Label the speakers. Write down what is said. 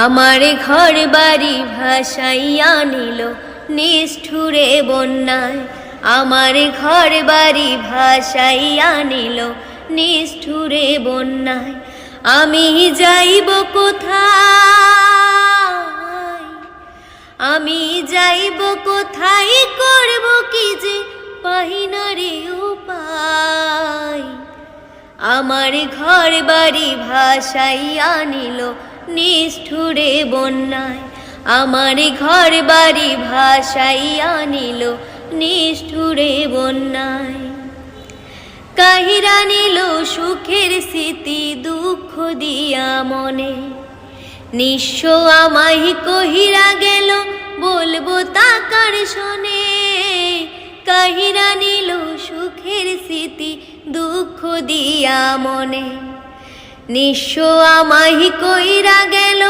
Speaker 1: আমার ঘর বাড়ি ভাসাইয়া নিল নিষ্ঠুরে বন্যায়। আমার ঘর বাড়ি ভাসাইয়া নিল নিষ্ঠুরে বন্যায়। আমি যাইব কোথায়, আমি যাইব কোথায়, করব কি যে পাহিনা রে উপায়। আমার ঘর বাড়ি ভাসাইয়া নিল নিষ্ঠুরে বন্যায়। আমার ঘর বাড়ি ভাসাইয়া নিল নিষ্ঠুরে বন্যায়। কাহিরা নিল সুখের স্মৃতি দুঃখ দিয়া মনে, নিঃস্ব আমায় কহিরা গেল বলবো তাকার শোনে। কাহিরা নিল সুখের স্মৃতি দুঃখ দিয়া মনে, নিঃস্ব আমায় কইরা গেল